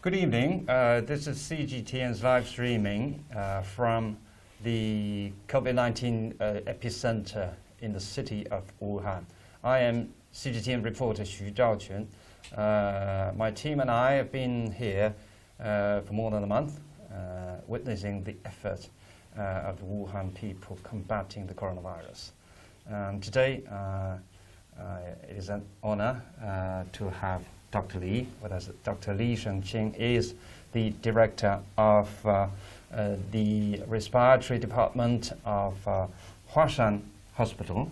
Good evening. This is CGTN's live streaming from the COVID-19 epicenter in the city of Wuhan. I am CGTN reporter Xu Zhaoquan. My team and I have been here for more than a month, witnessing the effort of the Wuhan people combating the coronavirus. Today, it is an honor to have Dr. Li with us. Dr. Li Shengqing is the director of the respiratory department of Huashan Hospital,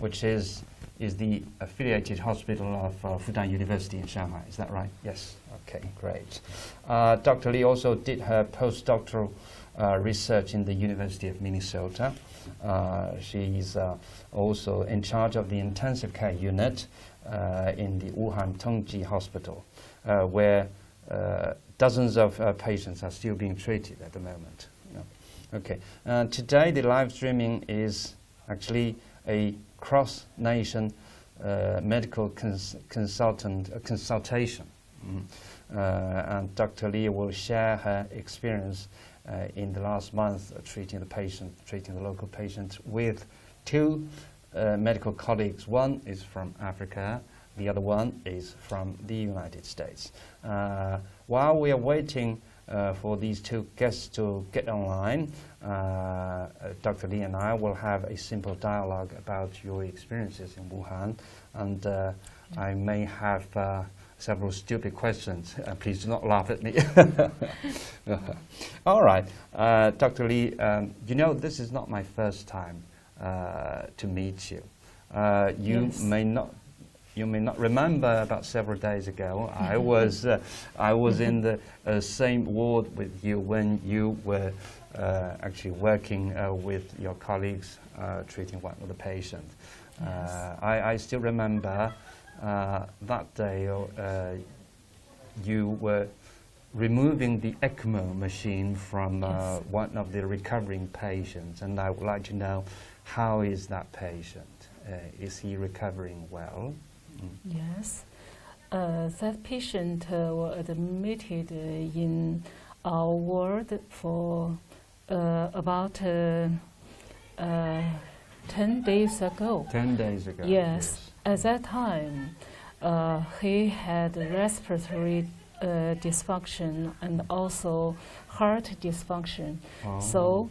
which is the affiliated hospital of Fudan University in Shanghai. Is that right? Yes. Okay, great. Dr. Li also did her postdoctoral research in the University of Minnesota. She's also in charge of the intensive care unit in the Wuhan Tongji Hospital, where dozens of patients are still being treated at the moment. Okay. Today, the live streaming is actually a cross-nation medical consultation. And Dr. Li will share her experience in the last month treating the local patient with two medical colleagues. One is from Africa, the other one is from the United States. While we are waiting for these two guests to get online, Dr. Li and I will have a simple dialogue about your experiences in Wuhan, and I may have several stupid questions. Please do not laugh at me. All right, Dr. Li, you know this is not my first time to meet you. Yes. You may not remember. About several days ago, I was in the same ward with you when you were actually working with your colleagues treating one of the patients. Yes. I still remember that day you were removing the ECMO machine from Yes. one of the recovering patients, and I would like to know, how is that patient? Is he recovering well? Yes. That patient was admitted in our ward for about 10 days ago. 10 days ago. Yes. At that time, he had respiratory dysfunction and also heart dysfunction. Oh. So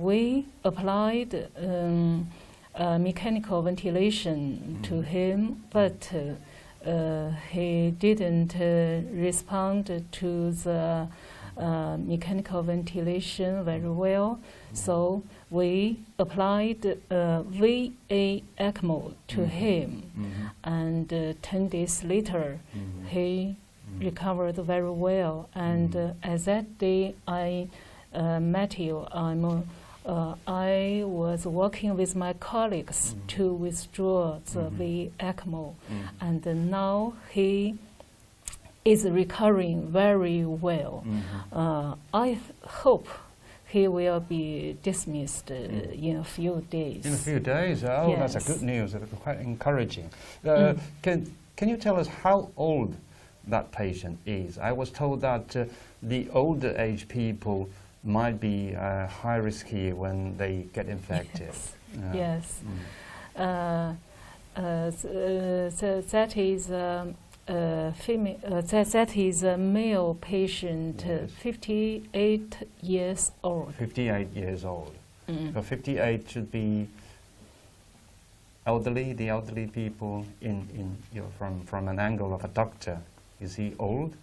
we applied mechanical ventilation to him, but he didn't respond to the mechanical ventilation very well. So we applied VA ECMO to him, and 10 days later he recovered very well. And at that day I met you. I was working with my colleagues to withdraw the VA ECMO, and now he is recovering very well. I hope he will be dismissed in a few days. In a few days? Oh, Yes. That's a good news. That's quite encouraging. Can you tell us how old that patient is? I was told that the older age people might be high risk here when they get infected. Yes. That is female. That is a male patient, Yes. 58 years old. 58 years old. So 58 should be elderly. The elderly people from an angle of a doctor. Is he old?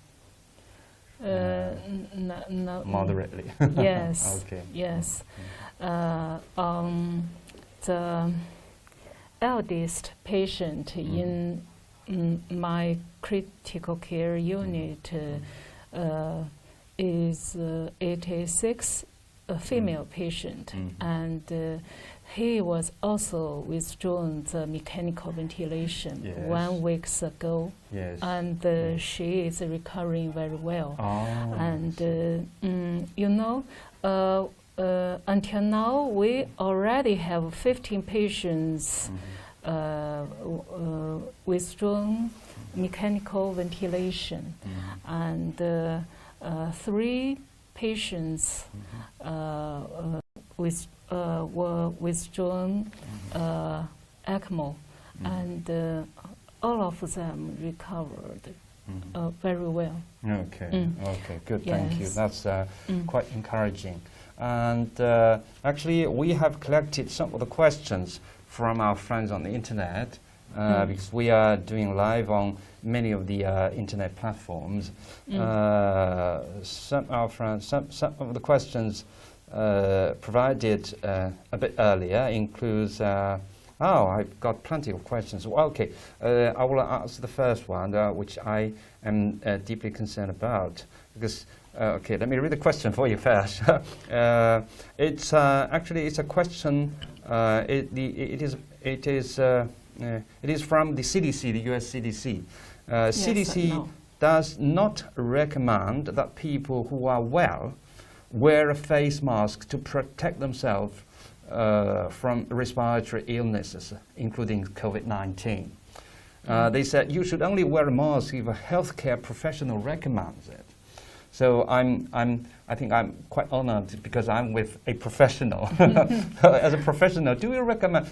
No. Moderately. Yes. Okay. Yes. The eldest patient in my critical care unit is 86, a female patient, and he was also withdrawn the mechanical ventilation Yes. 1 week ago, Yes. and she is recovering very well. Oh, And until now we already have 15 patients withdrawn mechanical ventilation, and 3 patients were withdrawn ECMO, and all of them recovered very well. Okay, okay, good, Yes. thank you. That's quite encouraging. And actually, we have collected some of the questions from our friends on the internet because we are doing live on many of the internet platforms. Some of the questions provided a bit earlier includes. I've got plenty of questions. Well, okay, I will answer the first one, which I am deeply concerned about, because. Okay, let me read the question for you first. It's actually a question. It is from the CDC, the U.S. CDC. CDC does not recommend that people who are well wear a face mask to protect themselves from respiratory illnesses, including COVID-19. They said you should only wear a mask if a healthcare professional recommends it. So I think I'm quite honored because I'm with a professional. As a professional, do you recommend?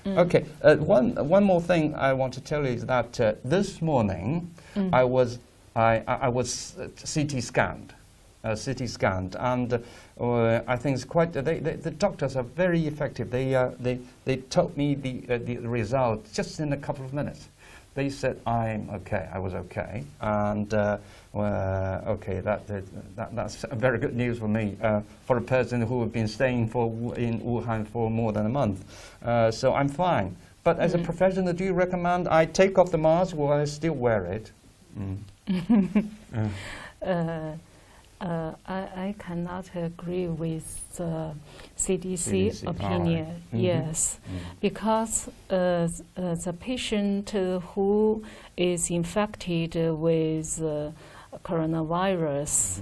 Okay. One more thing I want to tell you is that this morning I was CT scanned, and I think it's quite. The doctors are very effective. They told me the result just in a couple of minutes. They said I'm okay. I was okay, and okay. That's very good news for me, for a person who has been staying in Wuhan for more than a month. So I'm fine. But as a professional, do you recommend I take off the mask or I still wear it? I cannot agree with the CDC opinion. Right. Yes, because the patient who is infected with coronavirus,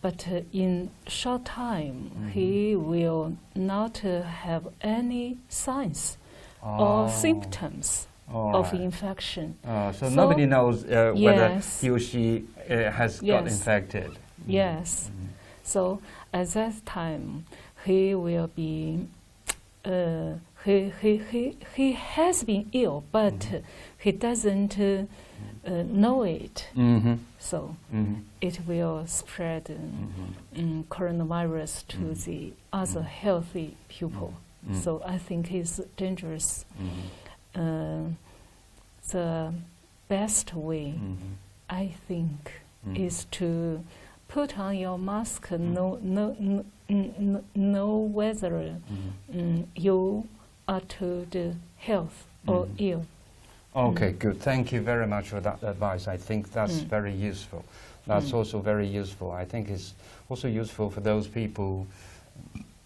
but in short time he will not have any signs or symptoms of infection. So nobody knows whether he or she has got infected. Yes. So at that time, he will be. He has been ill, but he doesn't know it. So it will spread coronavirus to the other healthy people. So I think it's dangerous. The best way, I think, is to put on your mask. No whether you are to the health or ill. Okay, good. Thank you very much for that advice. I think that's very useful. That's also very useful. I think it's also useful for those people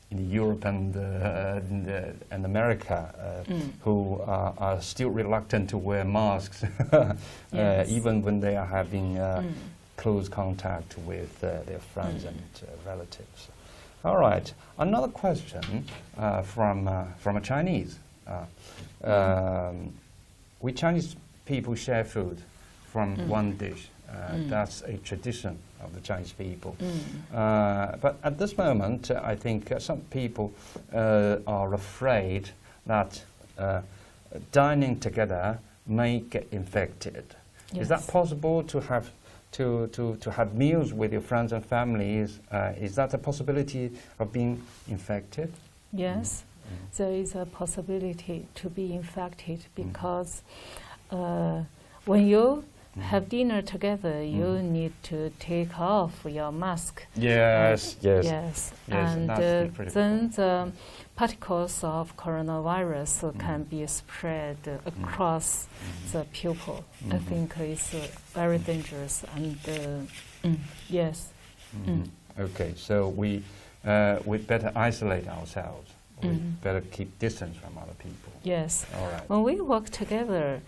in Europe and America who are still reluctant to wear masks, even when they are having close contact with their friends and relatives. All right, another question from a Chinese. We Chinese people share food from one dish. That's a tradition of the Chinese people. But at this moment, I think some people are afraid that dining together may get infected. Yes. Is that possible to have to have meals with your friends and families? Is that a possibility of being infected? Yes, there is a possibility to be infected because when you have dinner together, you need to take off your mask. Yes. And then the particles of coronavirus can be spread across the pupil. I think it's very dangerous. And yes. Okay, so we better isolate ourselves. We better keep distance from other people. Yes. All right. When we work together,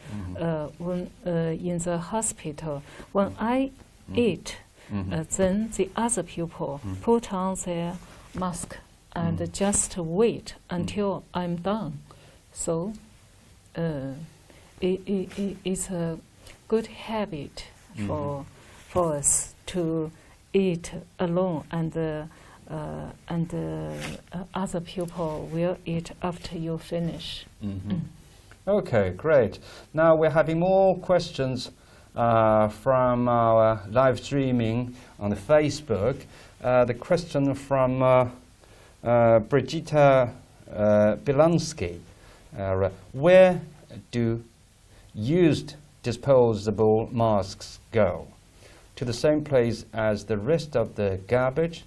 when in the hospital, when I eat, then the other people put on their mask and just wait until I'm done. So it's a good habit for us to eat alone, and other people will eat after you finish. Okay, great. Now we're having more questions from our live streaming on the Facebook. The question from Brigitta Bilansky. Where do used disposable masks go? To the same place as the rest of the garbage?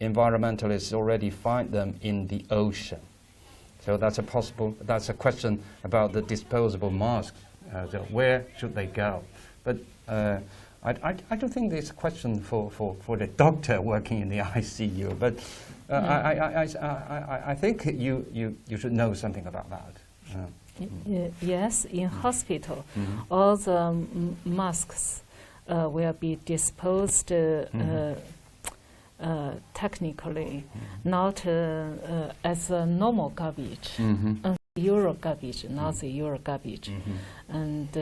Environmentalists already find them in the ocean. So that's a question about the disposable masks. So where should they go? But I don't think it's a question for the doctor working in the ICU. But I think you should know something about that. Yes, in hospital, all the masks will be disposed technically, not as a normal garbage, Euro garbage, not the Euro garbage, and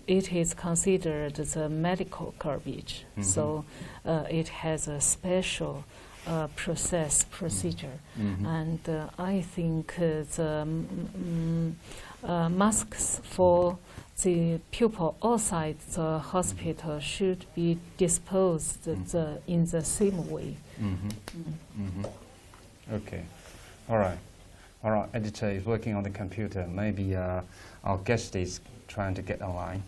it is considered the medical garbage. So it has a special procedure, and I think the masks for the people outside the hospital should be disposed in the same way. Okay, all right. Our editor is working on the computer. Maybe our guest is trying to get online.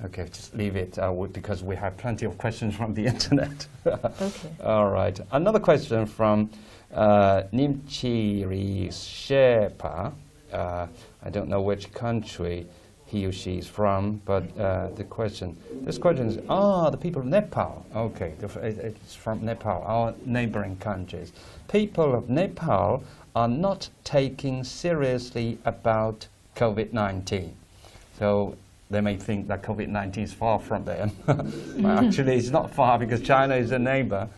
Okay, just leave it because we have plenty of questions from the internet. Okay. All right. Another question from Nimchiri Sherpa. I don't know which country he or she is from, but this question is, the people of Nepal. Okay, it's from Nepal, our neighboring countries. People of Nepal are not taking seriously about COVID-19. So they may think that COVID-19 is far from them. But actually, it's not far because China is a neighbor.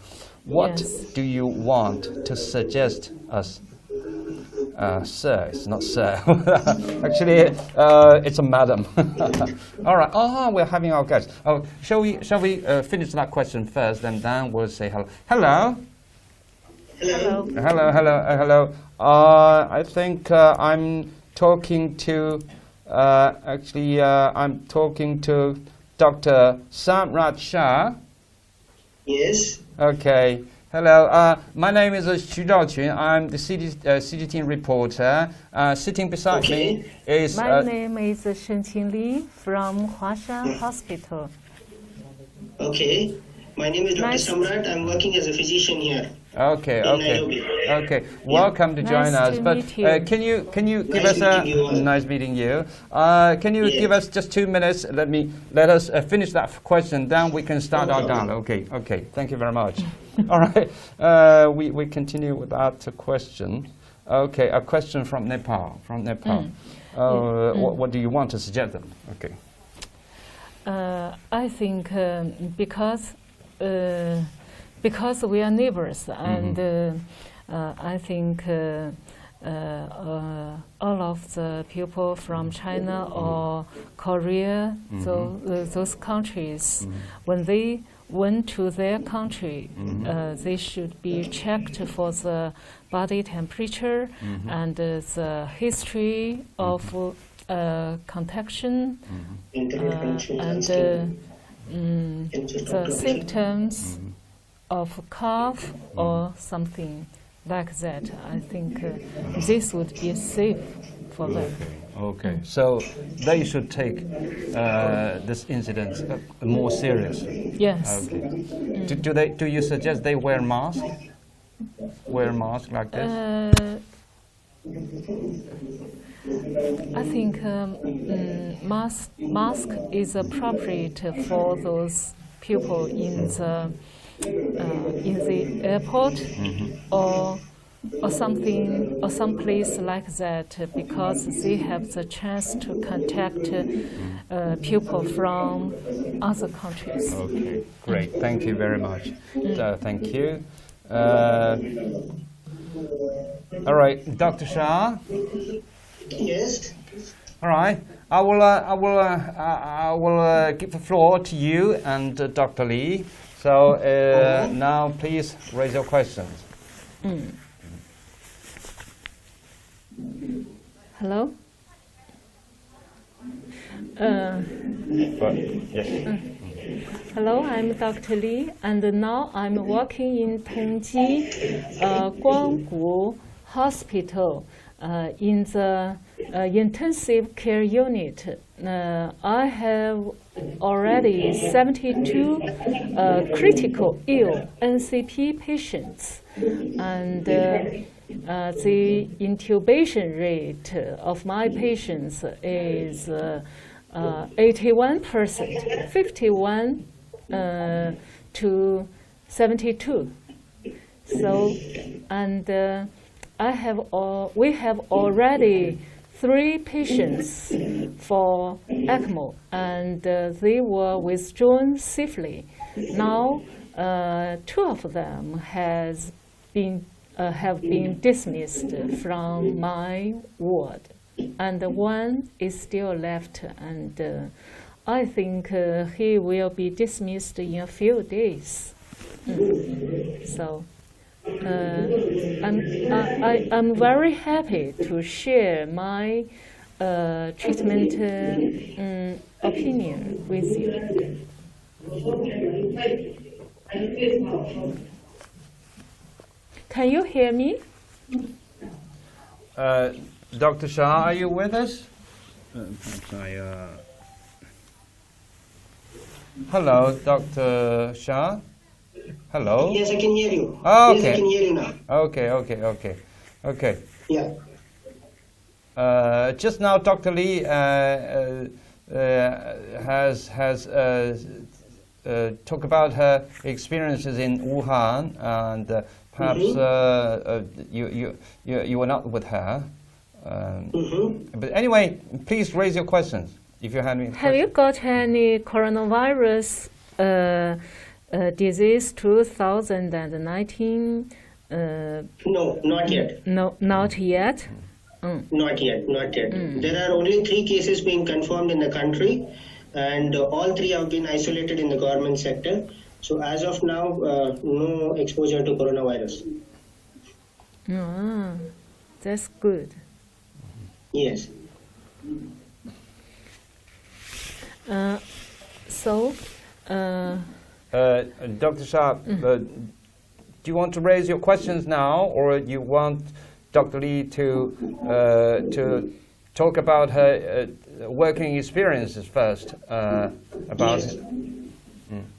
What do you want to suggest us? Sir, it's not sir. Actually, it's a madam. All right. Oh, we're having our guests. Oh, shall we finish that question first, and then we'll say hello. Hello. Hello. Hello. I think I'm talking to. I'm talking to Dr. Samrat Shah. Yes. Okay. Hello. My name is Xu Zhaoqun. I'm the CGTN reporter. Sitting beside me is. My name is Shenqing Li from Huashan Hospital. Okay. My name is Dr. Samrat. I'm working as a physician here. Okay. Welcome to join us. But can you give us nice meeting you? Can you give us just 2 minutes? Let us finish that question. Then we can start our dialogue. Okay. Thank you very much. All right. We continue with that question. Okay. A question from Nepal. What do you want to suggest them? Okay. I think because we are neighbors, and I think all of the people from China or Korea, those countries, when they went to their country, they should be checked for the body temperature and the history of contaction and the symptoms of cough or something like that. I think this would be safe for them. Okay, so they should take this incident more seriously. Yes. Okay. Do you suggest they wear masks? Wear masks like this? I think mask is appropriate for those people in the airport or something or some place like that, because they have the chance to contact people from other countries. Okay, great. Thank you very much. Thank you. All right, Dr. Shah. Yes. All right, I will give the floor to you and Dr. Lee. So now, please raise your questions. Hello. Yes. Hello, I'm Dr. Lee, and now I'm working in Tongji Guanggu Hospital in the intensive care unit. I have already 72 critical ill NCP patients, and the intubation rate of my patients is 81%, 51 to 72. So, and we have already 3 patients for ECMO, and they were withdrawn safely. Now, 2 of them have been dismissed from my ward, and 1 is still left, and I think he will be dismissed in a few days. So I'm very happy to share my treatment opinion with you. Can you hear me? Dr. Shah, are you with us? Hello, Dr. Shah. Hello. Yes, I can hear you. Oh, Yes, okay. I can hear you now. Okay. Yeah. Just now, Dr. Lee has talked about her experiences in Wuhan, and perhaps you were not with her. But anyway, please raise your questions if you have any. Have you got any coronavirus disease 2019? No, not yet. No, not yet. Not yet. There are only 3 cases being confirmed in the country, and all 3 have been isolated in the government sector. So as of now, no exposure to coronavirus. That's good. Yes. Dr. Shah, do you want to raise your questions now, or you want Dr. Lee to talk about her working experiences first? Yes.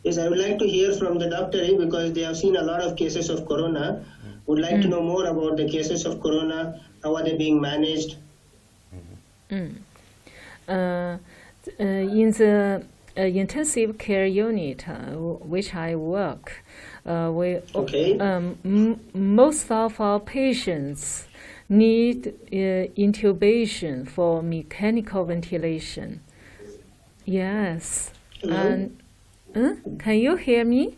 Yes, I would like to hear from the doctor because they have seen a lot of cases of corona. Would like to know more about the cases of corona. How are they being managed? In the intensive care unit which I work, most of our patients need intubation for mechanical ventilation. Yes. Hello? And can you hear me?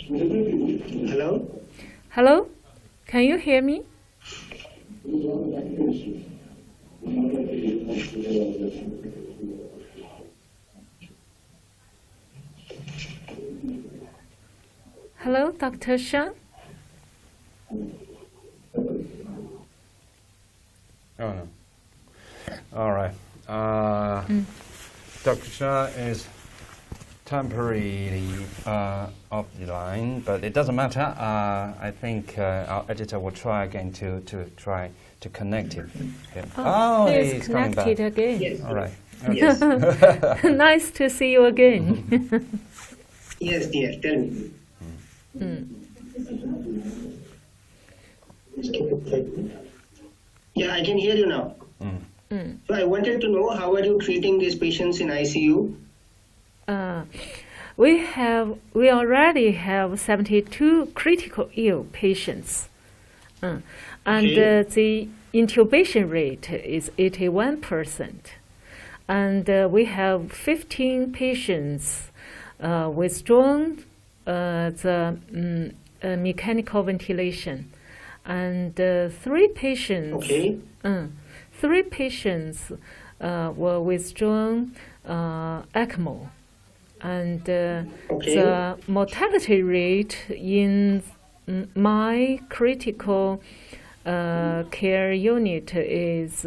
Hello? Hello? Can you hear me? Hello, Dr. Shah? Oh, no. All right. Dr. Shah is temporarily off the line, but it doesn't matter. I think our editor will try again to try to connect him. He's coming back. connected again. Yes. All right. Yes. Nice to see you again. Yes, dear. Tell me. Yeah, I can hear you now. So I wanted to know, how are you treating these patients in ICU? We already have 72 critical ill patients, and the intubation rate is 81%, and we have 15 patients withdrawn the mechanical ventilation, and three patients. Okay. Three patients were withdrawn ECMO, and the mortality rate in my critical care unit is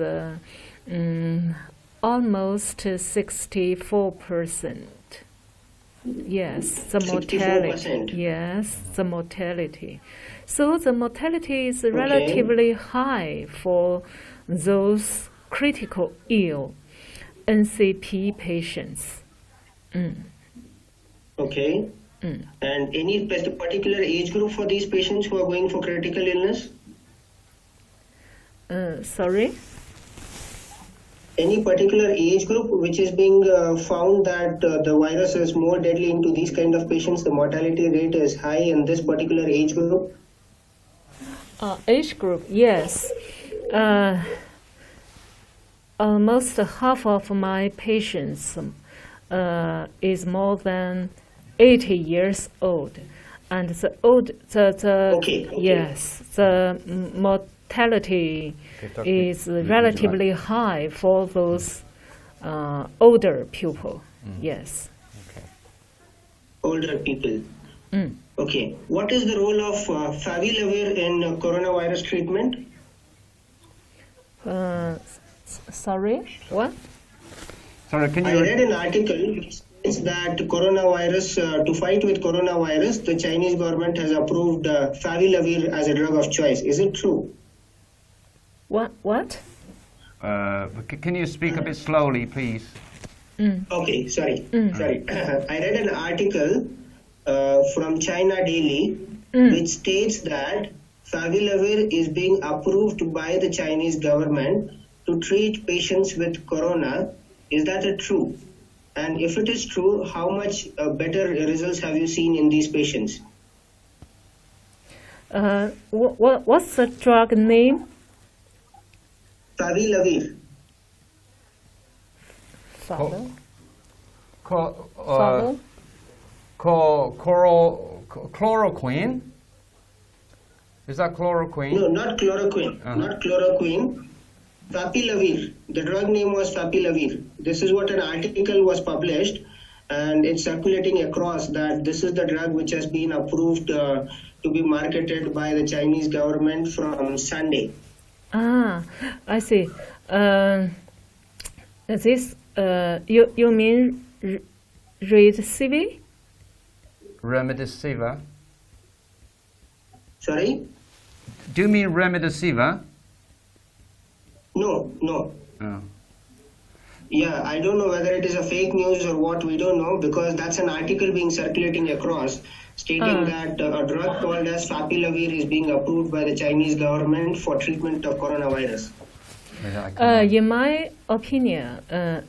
almost 64%. Yes, the mortality. 64%. Yes, the mortality. So the mortality is relatively high for those critical ill NCP patients. Okay. And any particular age group for these patients who are going for critical illness? Sorry? Any particular age group which is being found that the virus is more deadly into these kind of patients, the mortality rate is high in this particular age group? Age group, yes. Almost half of my patients is more than 80 years old, and the mortality is relatively high for those older people. Yes. Okay. Older people. Okay. What is the role of favilavir in coronavirus treatment? Sorry, what? Sorry, can I you? read an article which says that coronavirus, to fight with coronavirus, the Chinese government has approved favilavir as a drug of choice. Is it true? What? Can you speak a bit slowly, please? Okay, sorry. Sorry. I read an article from China Daily which states that favilavir is being approved by the Chinese government to treat patients with corona. Is that true? And if it is true, how much better results have you seen in these patients? What's the drug name? Favilavir. Chloroquine? Is that chloroquine? No, not chloroquine. Not chloroquine. Favilavir. The drug name was favilavir. This is what an article was published, and it's circulating across that this is the drug which has been approved to be marketed by the Chinese government from Sunday. I see. This you mean Remdesivir? Remdesivir. Sorry? Do you mean Remdesivir? No. Oh. Yeah, I don't know whether it is a fake news or what, we don't know, because that's an article being circulating across stating that a drug called as favilavir is being approved by the Chinese government for treatment of coronavirus. In my opinion,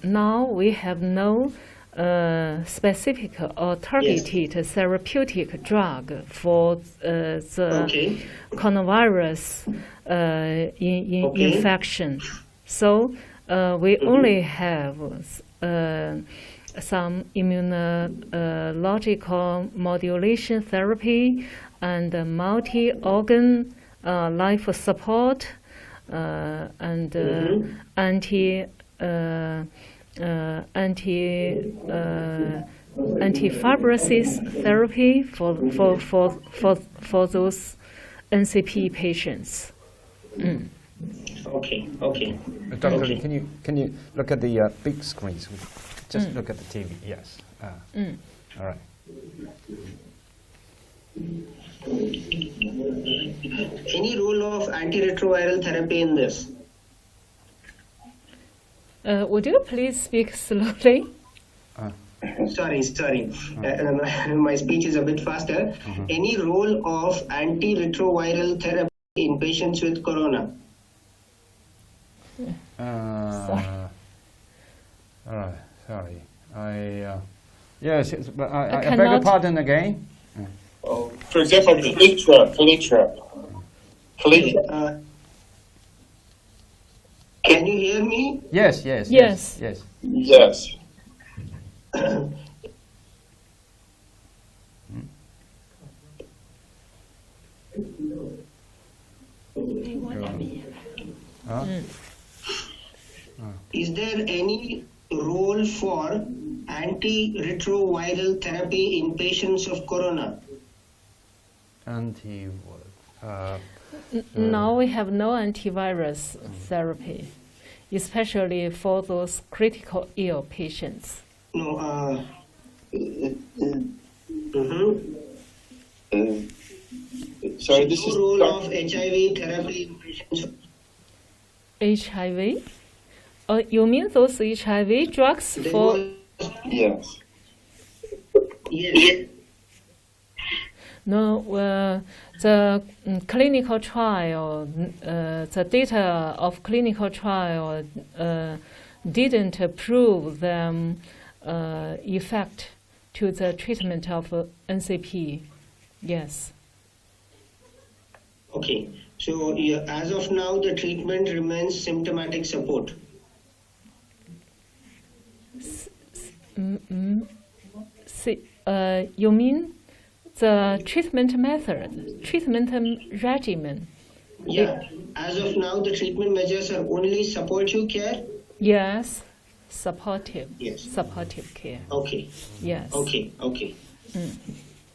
now we have no specific or targeted therapeutic drug for the coronavirus infection. So we only have some immunological modulation therapy and multi-organ life support and anti-fibrosis therapy for those NCP patients. Okay. Dr. Lee, can you look at the big screens? Just look at the TV. Yes. All right. Any role of antiretroviral therapy in this? Would you please speak slowly? Sorry. My speech is a bit faster. Any role of antiretroviral therapy in patients with corona? Sorry. Yes, but I beg your pardon again. For example, Kalitra. Can you hear me? Yes. Yes. Is there any role for antiretroviral therapy in patients of corona? Now we have no antivirus therapy, especially for those critical ill patients. No. Sorry, this no is role of HIV therapy in patients. HIV? You mean those HIV drugs There for? was- yes. Yes. No, the clinical trial, the data of clinical trial didn't prove them effect to the treatment of NCP. Yes. Okay. So as of now, the treatment remains symptomatic support. You mean the treatment method, treatment regimen? Yeah. As of now, the treatment measures are only supportive care. Yes, supportive. Yes. Supportive care. Okay. Yes. Okay. Okay.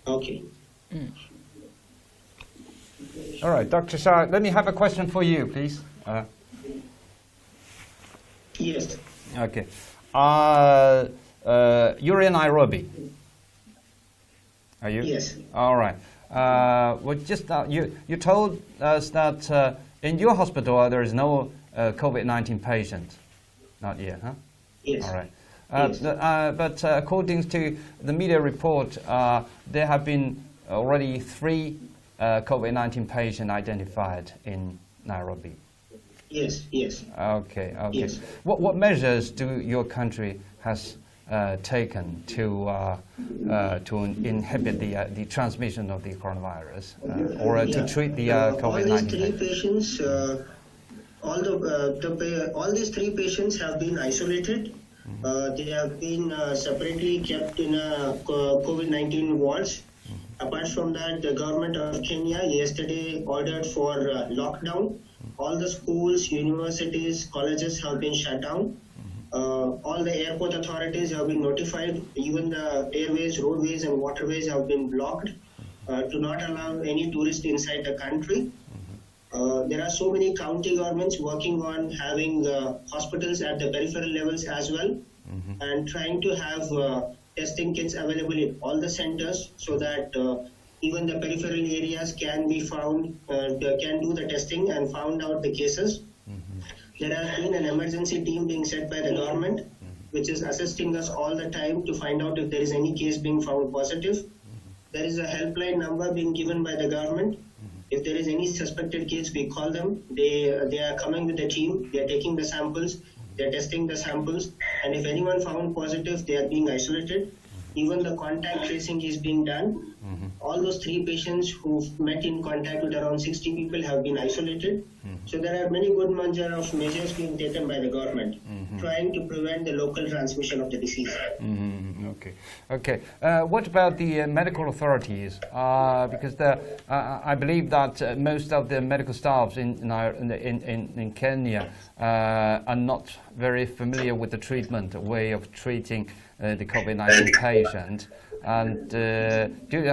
Okay. All right, Dr. Shah, let me have a question for you, please. Yes. Okay. You're in Nairobi. Are you? Yes. All right. Well, just you told us that in your hospital there is no COVID-19 patient. Not yet, huh? Yes. All right. Yes. But according to the media report, there have been already 3 COVID-19 patients identified in Nairobi. Yes. Yes. Okay. Okay. Yes. What measures do your country has taken to inhibit the transmission of the coronavirus or to treat the COVID-19? All these 3 patients, all these 3 patients have been isolated. They have been separately kept in COVID-19 wards. Apart from that, the government of Kenya yesterday ordered for lockdown. All the schools, universities, colleges have been shut down. All the airport authorities have been notified. Even the airways, roadways, and waterways have been blocked to not allow any tourists inside the country. There are so many county governments working on having hospitals at the peripheral levels as well, and trying to have testing kits available in all the centers so that even the peripheral areas can be found, can do the testing and found out the cases. There has been an emergency team being set by the government, which is assisting us all the time to find out if there is any case being found positive. There is a helpline number being given by the government. If there is any suspected case, we call them. They are coming with the team. They are taking the samples. They are testing the samples. And if anyone found positive, they are being isolated. Even the contact tracing is being done. All those 3 patients who've met in contact with around 60 people have been isolated. So there are many good measures being taken by the government, trying to prevent the local transmission of the disease. Okay. Okay. What about the medical authorities? Because I believe that most of the medical staffs in Kenya are not very familiar with the treatment way of treating the COVID-19 patient. And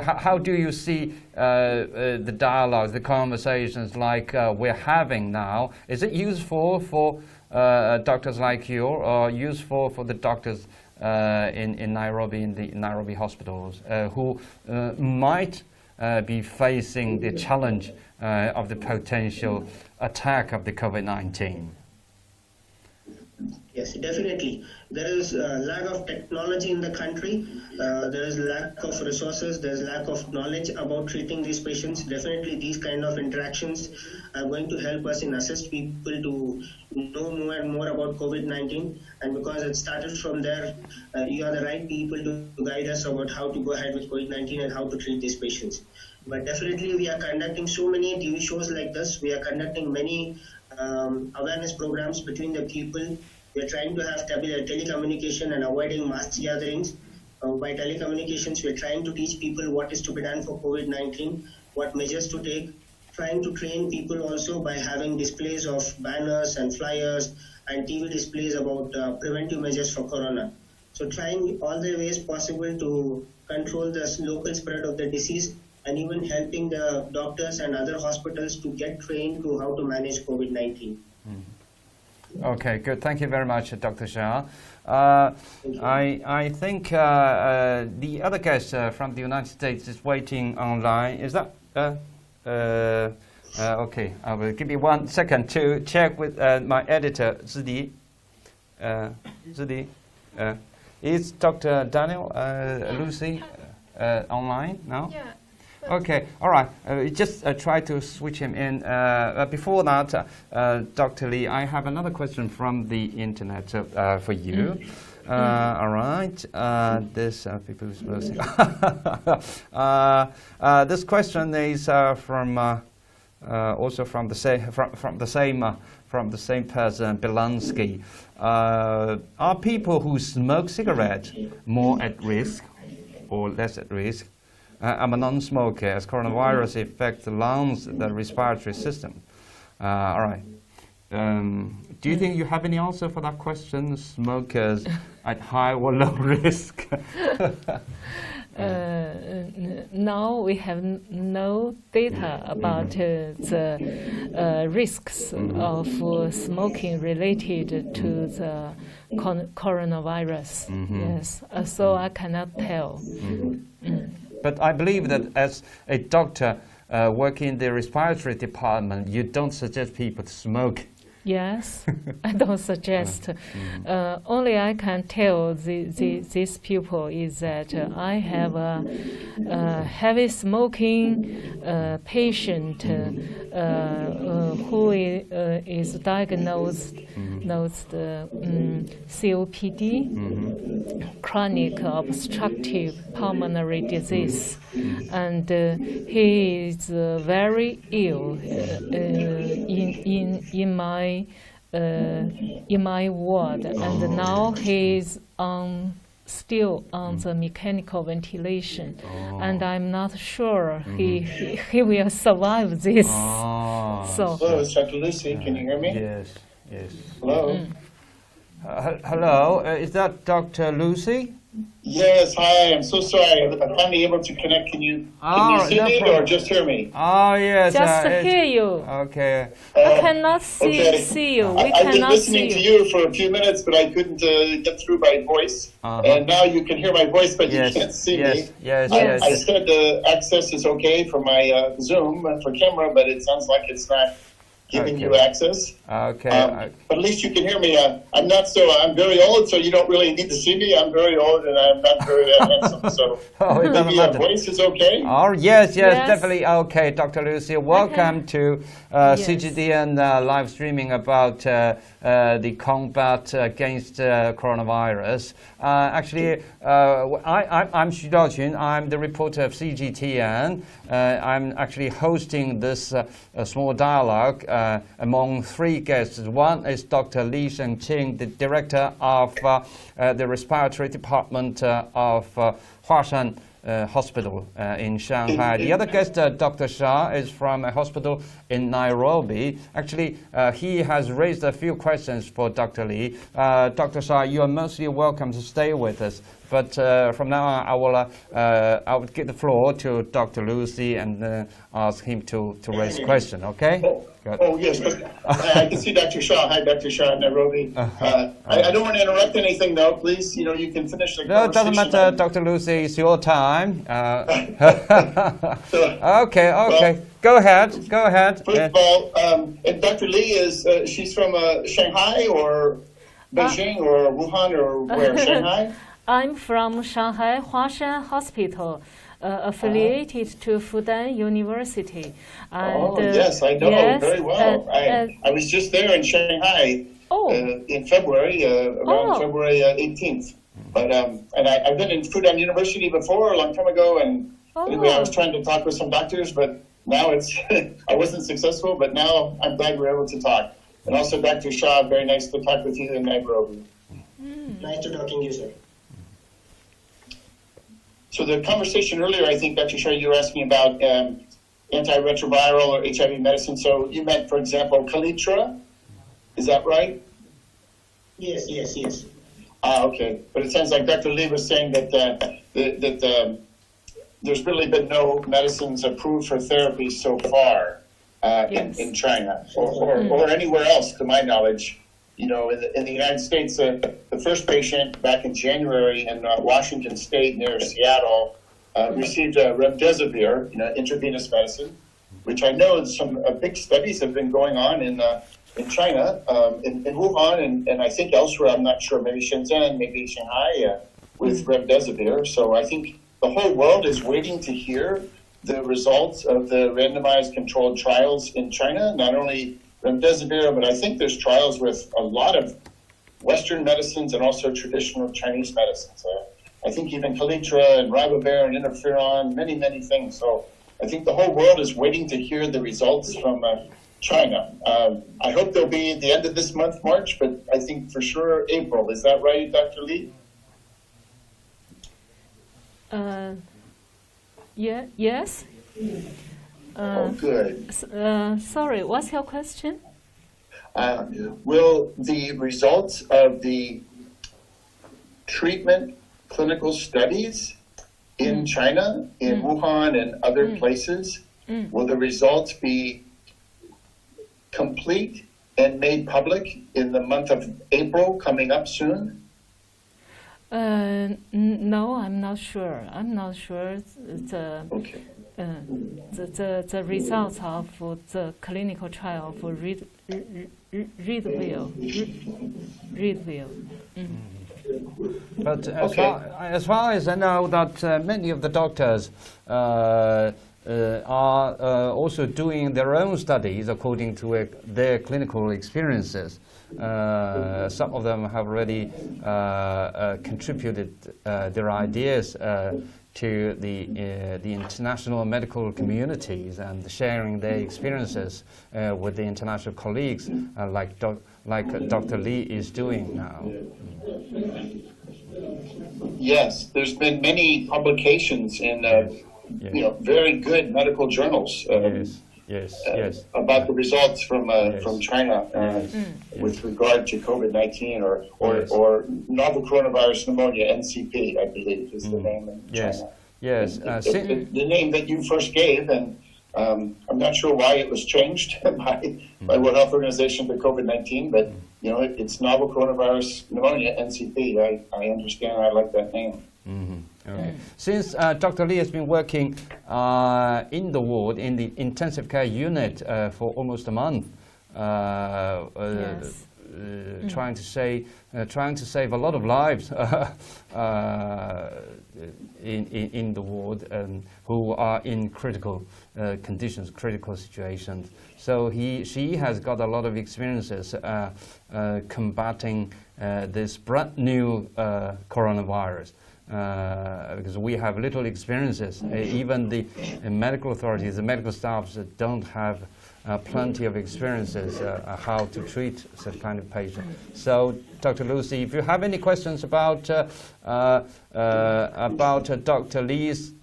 how do you see the dialogues, the conversations like we're having now? Is it useful for doctors like you, or useful for the doctors in Nairobi, in the Nairobi hospitals, who might be facing the challenge of the potential attack of the COVID-19? Yes, definitely. There is a lack of technology in the country. There is lack of resources. There is lack of knowledge about treating these patients. Definitely, these kind of interactions are going to help us in assist people to know more and more about COVID-19. And because it started from there, you are the right people to guide us about how to go ahead with COVID-19 and how to treat these patients. But definitely, we are conducting so many TV shows like this. We are conducting many awareness programs between the people. We are trying to have telecommunication and avoiding mass gatherings. by telecommunications, we're trying to teach people what is to be done for COVID-19, what measures to take, trying to train people also by having displays of banners and flyers and TV displays about preventive measures for corona. So trying all the ways possible to control the local spread of the disease, and even helping the doctors and other hospitals to get trained to how to manage COVID-19. Okay, good. Thank you very much, Dr. Shah. I think the other guest from the United States is waiting online. Is that? Okay, I will give you 1 second to check with my editor, Zidi. Is Dr. Daniel Lucy online now? Yeah. Okay, all right. Just try to switch him in. Before that, Dr. Lee, I have another question from the internet for you. All right. This people is listening. This question is from also from the same person, Belansky. Are people who smoke cigarettes more at risk or less at risk? I'm a non-smoker, as coronavirus affects the lungs, the respiratory system. All right. Do you think you have any answer for that question? Smokers at high or low risk? Now we have no data about the risks of smoking related to the coronavirus. Yes, so I cannot tell. But I believe that as a doctor working in the respiratory department, you don't suggest people to smoke. Yes, I don't suggest. Only I can tell these people is that I have a heavy smoking patient who is diagnosed COPD, chronic obstructive pulmonary disease, and he is very ill in my ward, and now he's still on the mechanical ventilation, and I'm not sure he will survive this. So. Hello, it's Dr. Lucy. Can you hear me? Yes. Hello. Hello, is that Dr. Lucy? Yes. Hi. I'm so sorry. I'm finally able to connect. Can you see me or just hear me? Oh yes. Just hear you. Okay. I cannot see you. We I've been cannot listening see to you for a few minutes, but I couldn't get through by voice. And now you can hear my voice, but you can't see me. Yes. I said the access is okay for my Zoom for camera, but it sounds like it's not giving you access. Okay. But at least you can hear me. I'm very old, so you don't really need to see me. I'm very old and I'm not very handsome, so maybe your voice is okay? Oh, yes, definitely okay, Dr. Lucy. Welcome to CGTN live streaming about the combat against coronavirus. Actually, I'm Xu Daojun. I'm the reporter of CGTN. I'm actually hosting this small dialogue among 3 guests. One is Dr. Li Shengqing, the director of the respiratory department of Huashan Hospital in Shanghai. The other guest, Dr. Shah, is from a hospital in Nairobi. Actually, he has raised a few questions for Dr. Li. Dr. Shah, you are mostly welcome to stay with us. But from now on, I will give the floor to Dr. Lucy and ask him to raise a question. Okay? Oh yes, I can see Dr. Shah. Hi, Dr. Shah in Nairobi. I don't want to interrupt anything, though. Please, you can finish the conversation. No, it doesn't matter, Dr. Lucy. It's your time. Okay. Well, go ahead. First of all, and Dr. Li she's from Shanghai or Beijing or Wuhan or where? Shanghai? I'm from Shanghai Huashan Hospital, affiliated to Fudan University. And, yes, I know very well. I was just there in Shanghai in February, around February 18th. But and I've been in Fudan University before a long time ago, and anyway, I was trying to talk with some doctors, but now I wasn't successful. But now I'm glad we're able to talk. And also, Dr. Shah, very nice to talk with you in Nairobi. Nice to talking to you, sir. So the conversation earlier, I think, Dr. Shah, you were asking about antiretroviral or HIV medicine. So you meant, for example, Kaletra. Is that right? Yes. Okay. But it sounds like Dr. Lee was saying that there's really been no medicines approved for therapy so far in China or anywhere else, to my knowledge. You know, in the United States, the first patient back in January in Washington State near Seattle received remdesivir, intravenous medicine, which I know some big studies have been going on in China, in Wuhan, and I think elsewhere. I'm not sure, maybe Shenzhen, maybe Shanghai, with remdesivir. So I think the whole world is waiting to hear the results of the randomized controlled trials in China, not only remdesivir, but I think there's trials with a lot of Western medicines and also traditional Chinese medicines. I think even Kaletra and ribavir and interferon, many, many things. So I think the whole world is waiting to hear the results from China. I hope they'll be at the end of this month, March, but I think for sure April. Is that right, Dr. Lee? Yes. Good. Sorry, what's your question? Will the results of the treatment clinical studies in China, in Wuhan and other places, will the results be complete and made public in the month of April coming up soon? No, I'm not sure. Okay. The results of the clinical trial for Readville. But as far as I know, that many of the doctors are also doing their own studies according to their clinical experiences. Some of them have already contributed their ideas to the international medical communities and sharing their experiences with the international colleagues, like Dr. Lee is doing now. Yes, there's been many publications in very good medical journals. Yes. About the results from China with regard to COVID-19 or novel coronavirus pneumonia, NCP, I believe is the name in China. Yes. The name that you first gave, and I'm not sure why it was changed by World Health Organization to COVID-19, but it's novel coronavirus pneumonia, NCP. I understand. I like that name. Mm-hmm. Okay. Since Dr. Lee has been working in the ward, in the intensive care unit for almost a month, trying to save a lot of lives in the ward who are in critical conditions, critical situations. So she has got a lot of experiences combating this brand new coronavirus. Because we have little experiences. Even the medical authorities, the medical staffs don't have plenty of experiences how to treat such kind of patient. So, Dr. Lucy, if you have any questions about Dr. Lee's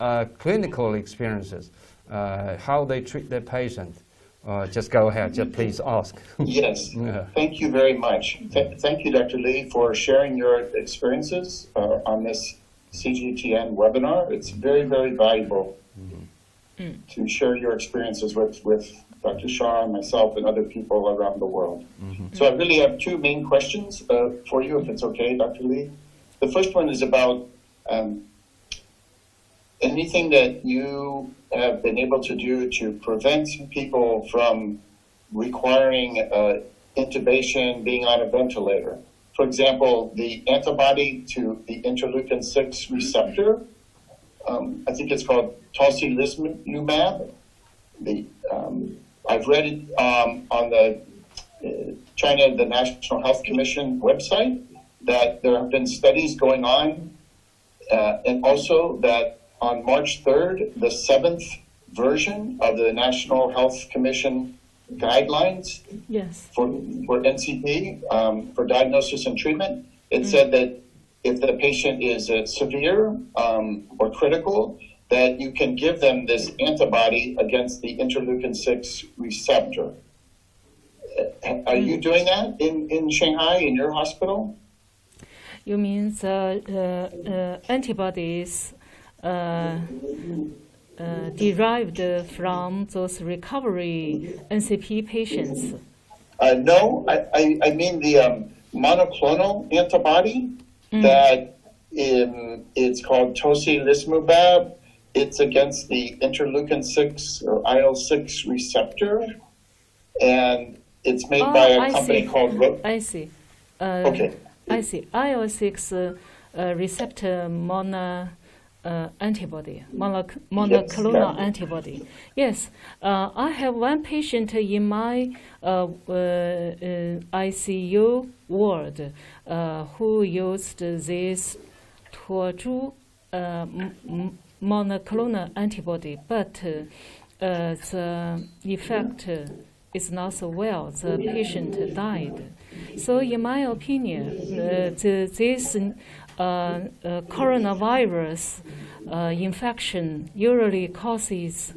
clinical experiences, how they treat their patient, just go ahead. Just please ask. Yes. Thank you very much. Thank you, Dr. Lee, for sharing your experiences on this CGTN webinar. It's very, very valuable to share your experiences with Dr. Shah and myself and other people around the world. So I really have two main questions for you, if it's okay, Dr. Lee. The first one is about anything that you have been able to do to prevent people from requiring intubation, being on a ventilator. For example, the antibody to the interleukin-6 receptor, I think it's called tocilizumab. I've read it on the the National Health Commission website, that there have been studies going on, and also that on March 3rd, the 7th version of the National Health Commission guidelines for NCP, for diagnosis and treatment, it said that if the patient is severe or critical, that you can give them this antibody against the interleukin-6 receptor. Are you doing that in Shanghai, in your hospital? You mean the antibodies derived from those recovery NCP patients? No, I mean the monoclonal antibody that it's called tocilizumab. It's against the interleukin-6 or IL-6 receptor, and it's made by a company called... I see. Okay. I see. IL-6 receptor antibody, monoclonal antibody. Yes, I have one patient in my ICU ward who used this Tuozhu monoclonal antibody, but the effect is not so well. The patient died. So, in my opinion, this coronavirus infection usually causes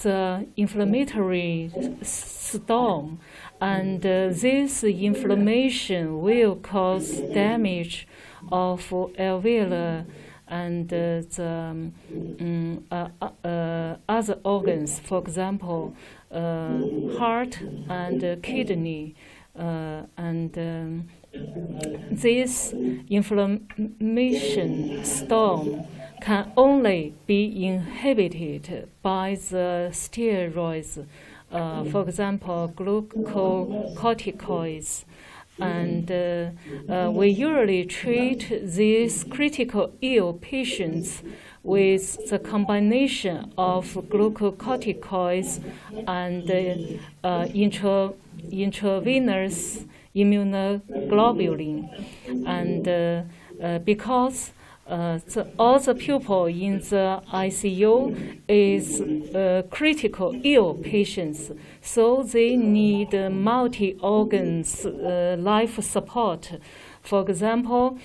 the inflammatory storm, and this inflammation will cause damage of alveolar and the other organs, for example, heart and kidney, and this inflammation storm can only be inhibited by the steroids, for example, glucocorticoids. And we usually treat these critical ill patients with the combination of glucocorticoids and intravenous immunoglobulin. And because all the people in the ICU is critical ill patients, so they need multi-organs life support. For example,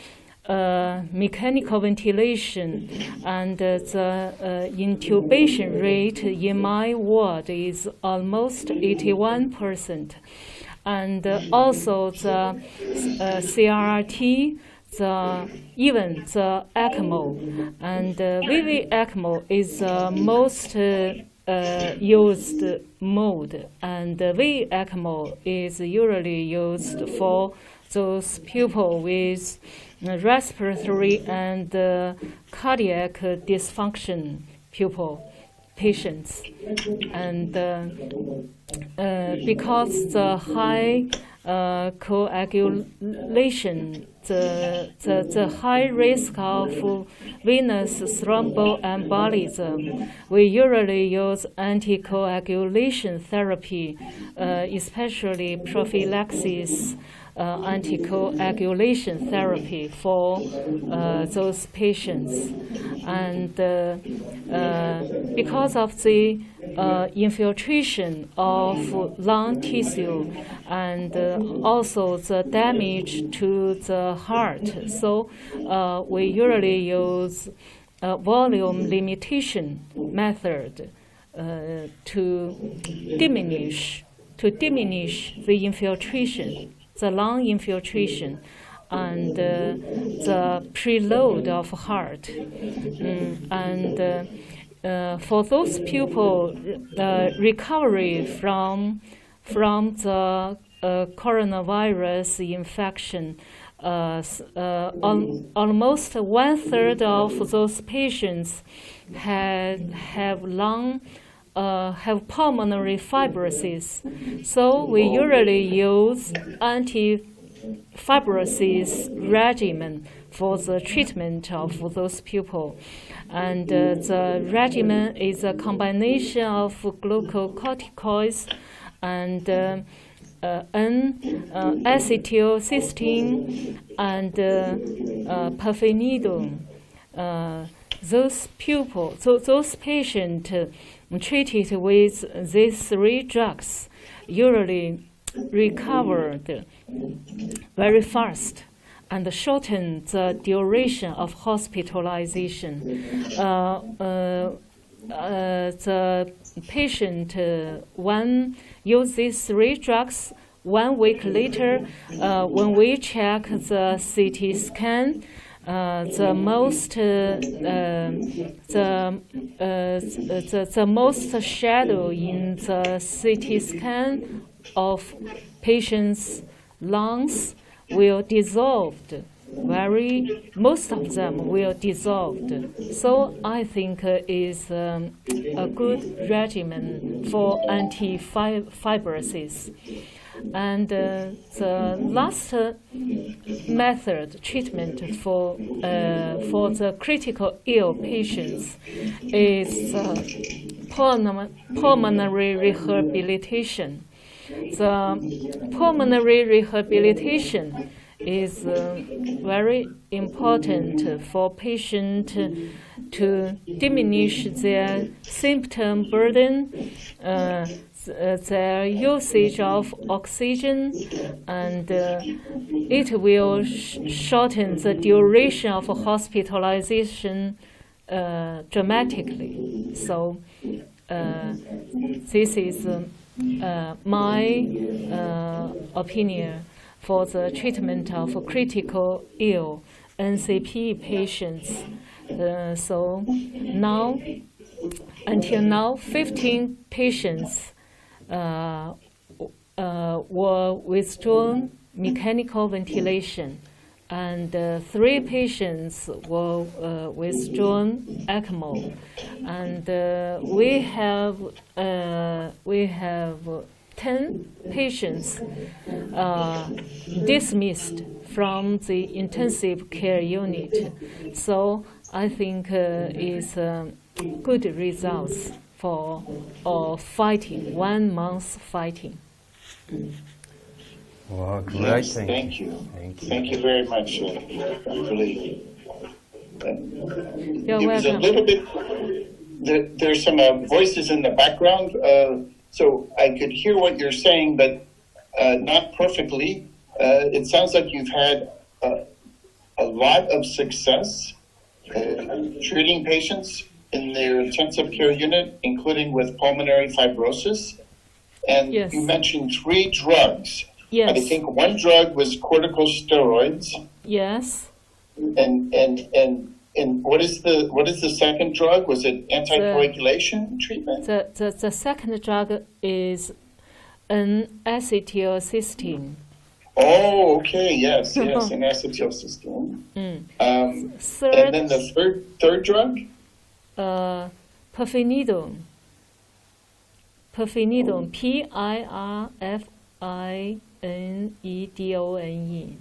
mechanical ventilation, and the intubation rate in my ward is almost 81%. And also the CRRT, even the ECMO, and VV ECMO is the most used mode, and VV ECMO is usually used for those people with respiratory and cardiac dysfunction patients, and because the high coagulation, the high risk of venous thromboembolism, we usually use anticoagulation therapy, especially prophylaxis anticoagulation therapy for those patients. And because of the infiltration of lung tissue and also the damage to the heart, so we usually use volume limitation method to diminish the infiltration, the lung infiltration, and the preload of heart. And for those people, recovery from the coronavirus infection, almost 1/3 of those patients have pulmonary fibrosis. So we usually use anti-fibrosis regimen for the treatment of those people. And the regimen is a combination of glucocorticoids and N-acetylcysteine and pirfenidone. Those patients treated with these 3 drugs usually recovered very fast, and shorten the duration of hospitalization. The patient, when use these 3 drugs, 1 week later, when we check the CT scan, the most shadow in the CT scan of patients' lungs will dissolved. Most of them will dissolved. So I think is a good regimen for anti-fibrosis. And the last method treatment for the critical ill patients is pulmonary rehabilitation. The pulmonary rehabilitation is very important for patients to diminish their symptom burden, their usage of oxygen, and it will shorten the duration of hospitalization dramatically. So this is my opinion for the treatment of critical ill NCP patients. So now, until now, 15 patients were withdrawn mechanical ventilation, and 3 patients were withdrawn ECMO, and we have 10 patients dismissed from the intensive care unit. So I think is good results for fighting 1 month fighting. Well, great. Yes, thank you. Thank you very much, Dr. Lee. You're it was welcome. A little bit. There's some voices in the background, so I could hear what you're saying, but not perfectly. It sounds like you've had a lot of success treating patients in their intensive care unit, including with pulmonary fibrosis. And Yes. you mentioned 3 drugs. Yes. I think 1 drug was corticosteroids. Yes. And what is the second drug? Was it anticoagulation treatment? The second drug is an acetylcysteine. Oh, okay, yes, an acetylcysteine. And then the third drug? Pirfenidone. Pirfenidone, Pirfenidone.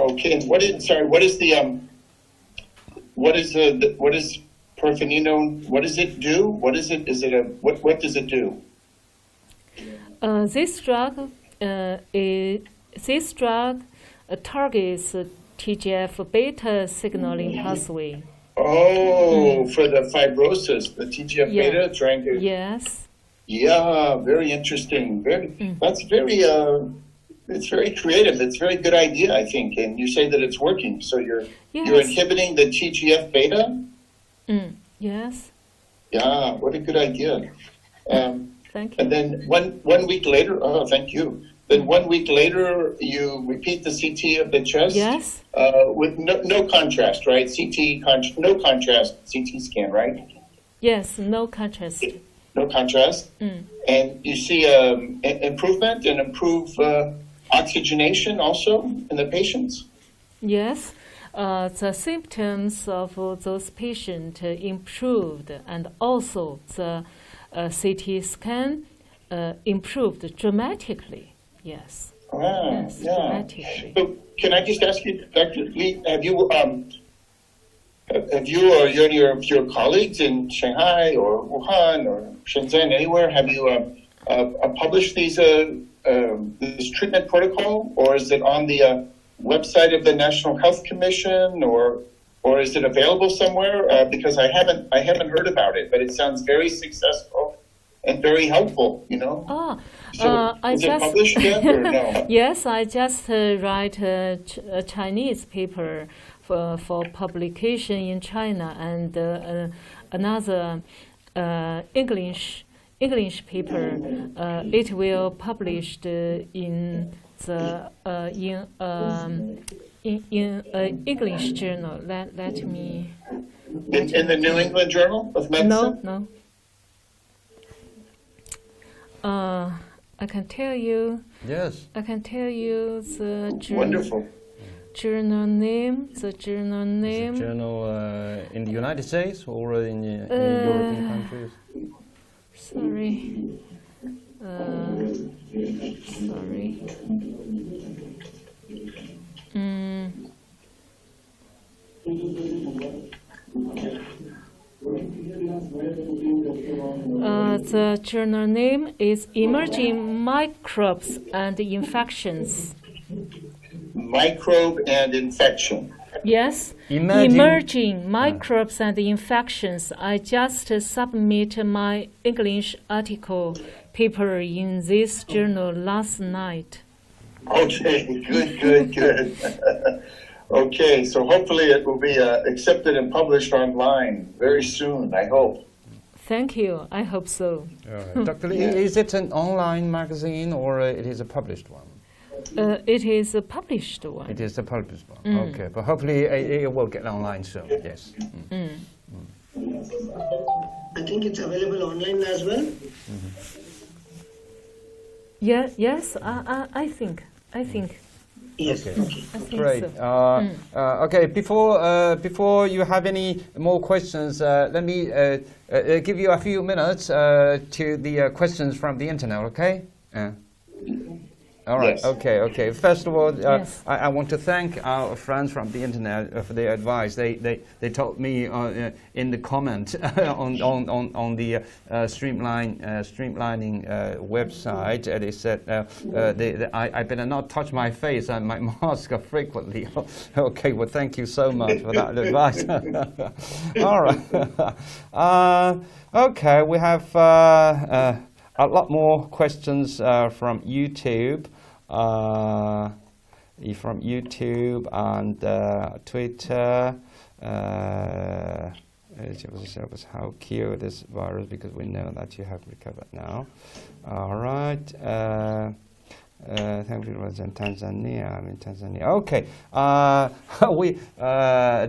Okay, and what is pirfenidone? What does it do? What does it do? This drug targets TGF-beta signaling pathway. Oh, for the fibrosis, the TGF-beta trying to. Yes. Yeah, very interesting. That's very. It's very creative. It's a very good idea, I think. And you say that it's working. So you're inhibiting the TGF-beta. Yes. Yeah, what a good idea. Thank you. And then one week later, thank you. Then 1 week later, you repeat the CT of the chest. Yes. With no contrast, right? No contrast CT scan, right? Yes, no contrast. No contrast. And you see improvement and improved oxygenation also in the patients? Yes. The symptoms of those patients improved, and also the CT scan improved dramatically. Yes. Yes, yeah. dramatically. So can I just ask you, Dr. Lee, have you or any of your colleagues in Shanghai or Wuhan or Shenzhen, anywhere, have you published this treatment protocol, or is it on the website of the National Health Commission, or is it available somewhere? Because I haven't heard about it, but it sounds very successful and very helpful, So is it published yet or no? Yes, I just write a Chinese paper for publication in China, and another English paper. It will published in the in English journal. Let me. In the New England Journal of Medicine? No. I can tell you. Yes. I can tell you the journal. Wonderful. Journal name. The journal name. Is it journal in the United States or in European countries? Sorry. Sorry. The journal name is Emerging Microbes and Infections. Microbe and infection. Yes, emerging microbes and infections. I just submit my English article paper in this journal last night. Okay, good. Okay, so hopefully it will be accepted and published online very soon, I hope. Thank you. I hope so. Dr. Lee, is it an online magazine or it is a published one? It is a published one. It is a published one. Okay, but hopefully it will get online soon. Yes. I think it's available online as well. Yeah. Yes. I think. Yes. Okay. I think Great. so. Okay. Before you have any more questions, let me give you a few minutes to the questions from the internet. Okay. All right. Yes. Okay. First of all, Yes. I want to thank our friends from the internet for their advice. They told me in the comment on the streamlining website. They said I better not touch my face and my mask frequently. Okay. Well, thank you so much for that advice. All right. Okay. We have a lot more questions from YouTube. From YouTube and Twitter. It was how cure this virus, because we know that you have recovered now. All right. Thank you. Was in Tanzania. I'm in Tanzania. Okay.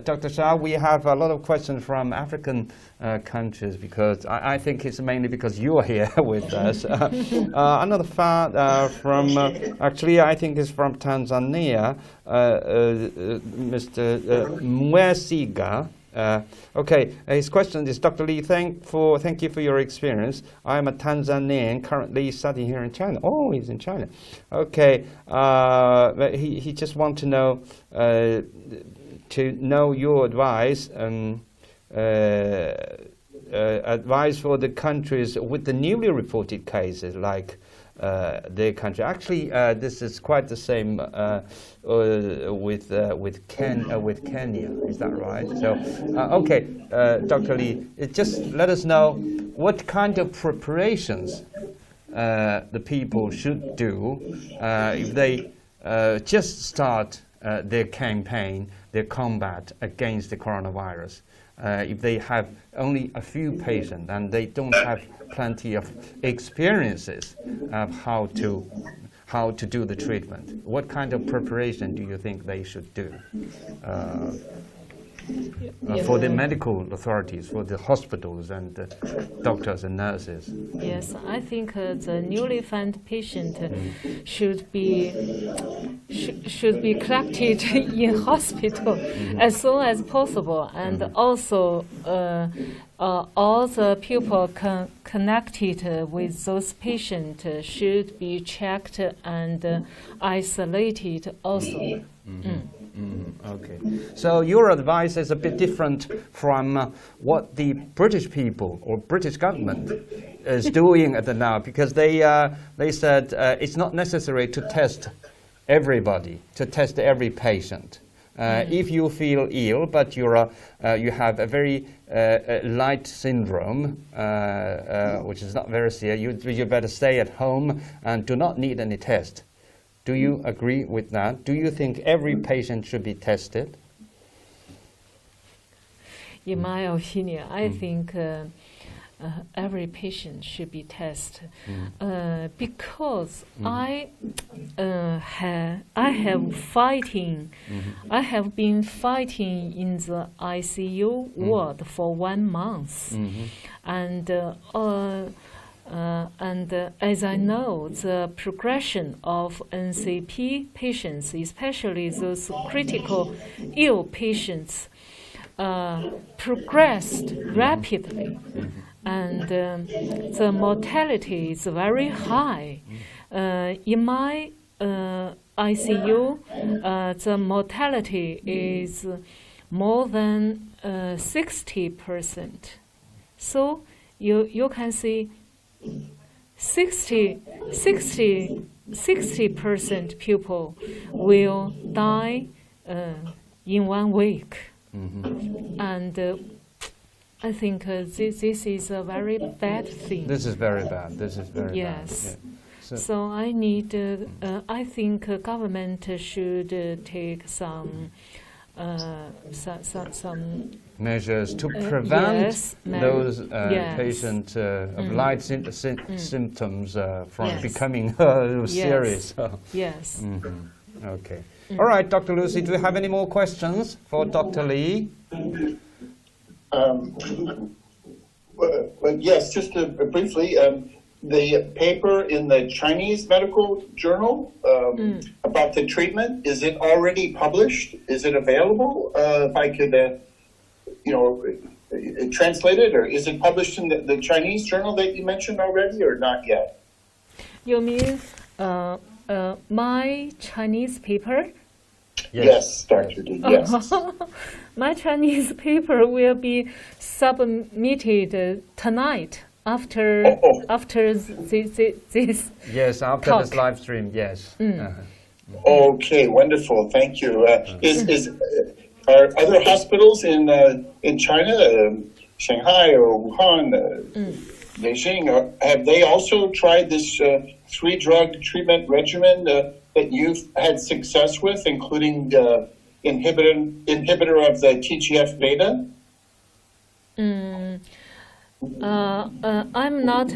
Dr. Shah, we have a lot of questions from African countries, because I think it's mainly because you are here with us. Another fact from, actually, I think it's from Tanzania, Mr. Mwesiga. Okay, his question is, Dr. Lee, thank you for your experience. I'm a Tanzanian currently studying here in China. Oh, he's in China. Okay, he just wants to know your advice. Advice for the countries with the newly reported cases, like their country. Actually, this is quite the same with Kenya. Is that right? So, okay, Dr. Lee, just let us know what kind of preparations the people should do if they just start their campaign, their combat against the coronavirus. If they have only a few patients and they don't have plenty of experiences of how to do the treatment, what kind of preparation do you think they should do for the medical authorities, for the hospitals and the doctors and nurses? Yes, I think the newly found patient should be collected in hospital as soon as possible, and also all the people connected with those patients should be checked and isolated also. Okay, so your advice is a bit different from what the British people or British government is doing at the now, because they said it's not necessary to test everybody, to test every patient. If you feel ill, but you have a very light syndrome, which is not very serious, you better stay at home and do not need any test. Do you agree with that? Do you think every patient should be tested? In my opinion, I think every patient should be tested because I have been fighting in the ICU ward for 1 month, and as I know, the progression of NCP patients, especially those critical ill patients, progressed rapidly, and the mortality is very high. In my ICU, the mortality is more than 60%. So you can see 60% people will die in 1 week. And I think this is a very bad thing. This is very bad. This is very bad. Yes. Yeah. So I need. I think government should take some measures to prevent yes, those yes. patients of light symptoms from yes. becoming yes. serious. Yes. Okay. All right, Dr. Lucy, do you have any more questions for Dr. Lee? Well, yes, just briefly, the paper in the Chinese medical journal about the treatment, is it already published? Is it available? If I could, translate it, or is it published in the Chinese journal that you mentioned already, or not yet? You mean my Chinese paper? Yes, Dr. D, yes. My Chinese paper will be submitted tonight after this. Yes, after talk. this live stream, yes. Okay, wonderful, thank you. Are other hospitals in China, Shanghai or Wuhan, Beijing, have they also tried this 3-drug treatment regimen that you've had success with, including inhibitor of the TGF-beta? I'm not.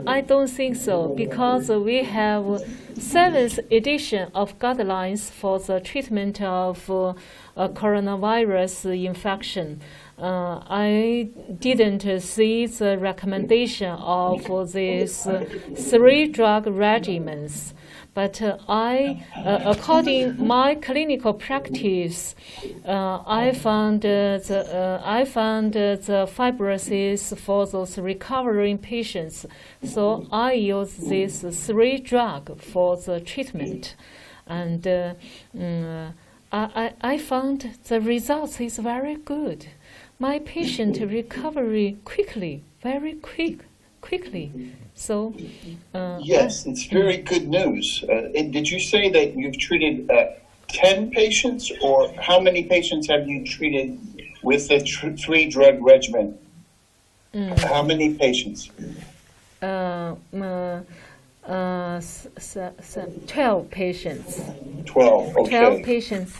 I don't think so, because we have 7th edition of guidelines for the treatment of coronavirus infection. I didn't see the recommendation of these 3-drug regimens. But according my clinical practice, I found the fibrosis for those recovering patients. So I use this 3-drug for the treatment, and I found the results is very good. My patient recovery quickly, very quickly. So yes, it's very good news. Did you say that you've treated 10 patients, or how many patients have you treated with the 3-drug regimen? How many patients? 12 patients. 12. Okay. 12 patients.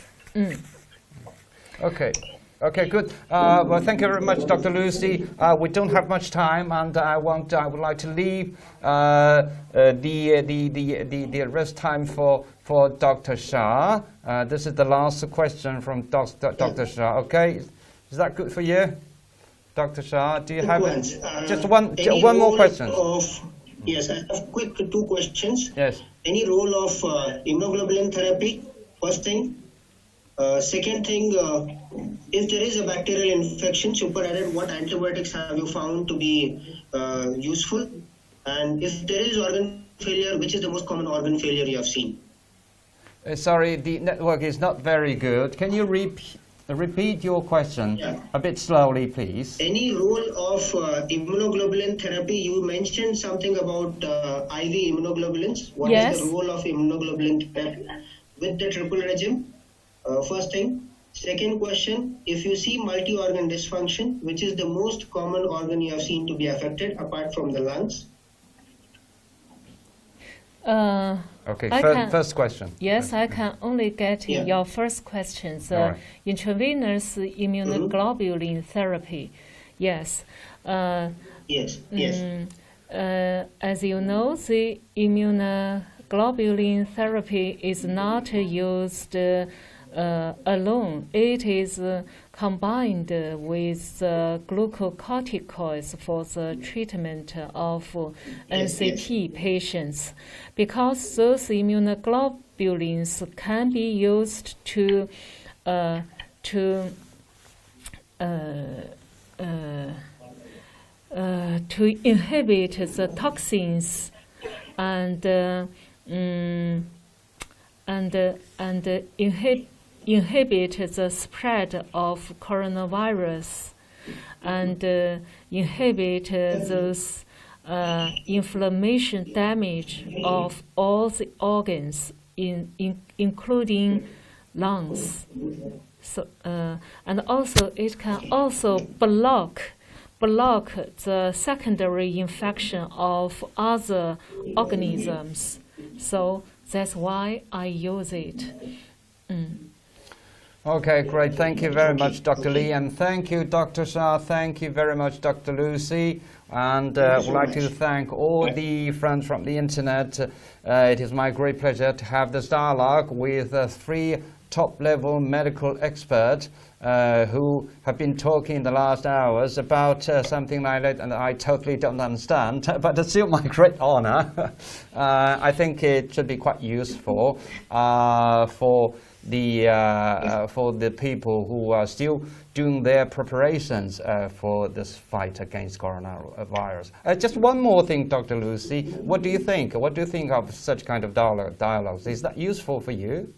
Okay. Okay, good. Well, thank you very much, Dr. Lucy. We don't have much time, and I would like to leave the rest time for Dr. Shah. This is the last question from Dr. Shah. Okay, is that good for you, Dr. Shah? Do you have just one more question? Yes, I have quick 2 questions. Yes. Any role of immunoglobulin therapy? First thing. Second thing, if there is a bacterial infection superadded, what antibiotics have you found to be useful? And if there is organ failure, which is the most common organ failure you have seen? Sorry, the network is not very good. Can you repeat your question a bit slowly, please? Any role of immunoglobulin therapy? You mentioned something about IV immunoglobulins. What is the role of immunoglobulin therapy with the triple regime? First thing. Second question, if you see multi-organ dysfunction, which is the most common organ you have seen to be affected apart from the lungs? Okay, first question. Yes, I can only get your first question. Right. Intravenous immunoglobulin therapy. Yes. Yes. As you know, the immunoglobulin therapy is not used alone. It is combined with glucocorticoids for the treatment of NCP patients, because those immunoglobulins can be used to inhibit the toxins and inhibit the spread of coronavirus and inhibit those inflammation damage of all the organs, including lungs. So, and also it can also block the secondary infection of other organisms. So that's why I use it. Okay, great. Thank you very much, Dr. Lee, and thank you, Dr. Shah. Thank you very much, Dr. Lucy. And I would like to thank all the friends from the internet. It is my great pleasure to have this dialogue with three top-level medical experts who have been talking in the last hours about something like that, and I totally don't understand, but it's still my great honor. I think it should be quite useful for the people who are still doing their preparations for this fight against coronavirus. Just one more thing, Dr. Lucy. What do you think? What do you think of such kind of dialogues? Is that useful for you?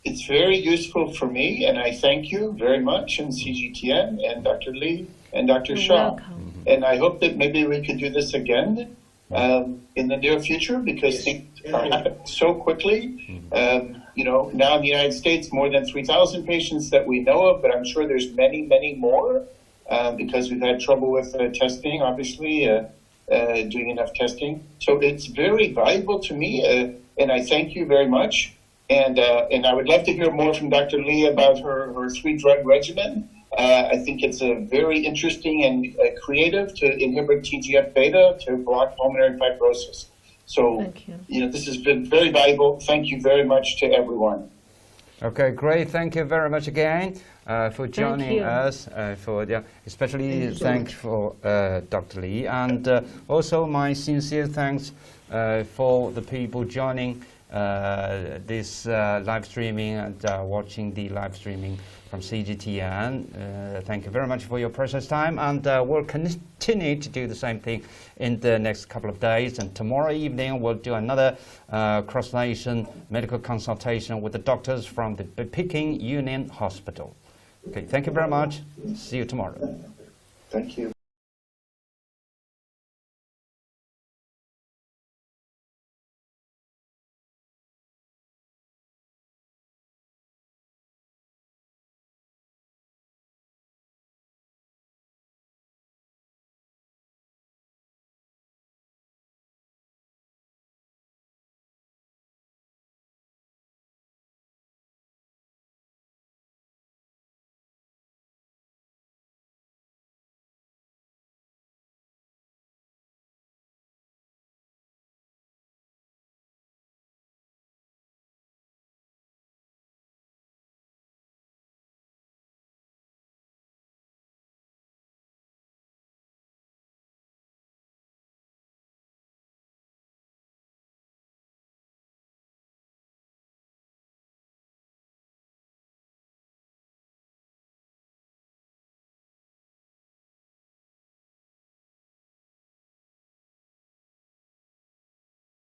It's very useful for me, and I thank you very much, and CGTN, and Dr. Lee, and Dr. Shah. Welcome. And I hope that maybe we could do this again in the near future, because things are happening so quickly. Now in the United States, more than 3,000 patients that we know of, but I'm sure there's many, many more because we've had trouble with testing, obviously, doing enough testing. So it's very valuable to me, and I thank you very much. And I would love to hear more from Dr. Lee about her 3-drug regimen. I think it's very interesting and creative to inhibit TGF-beta to block pulmonary fibrosis. So, this has been very valuable. Thank you very much to everyone. Okay, great. Thank you very much again for joining us. Especially thanks for Dr. Lee, and also my sincere thanks for the people joining this live streaming and watching the live streaming from CGTN. Thank you very much for your precious time, and we'll continue to do the same thing in the next couple of days. And tomorrow evening we'll do another cross-nation medical consultation with the doctors from the Peking Union Hospital. Okay, thank you very much. See you tomorrow. Thank you.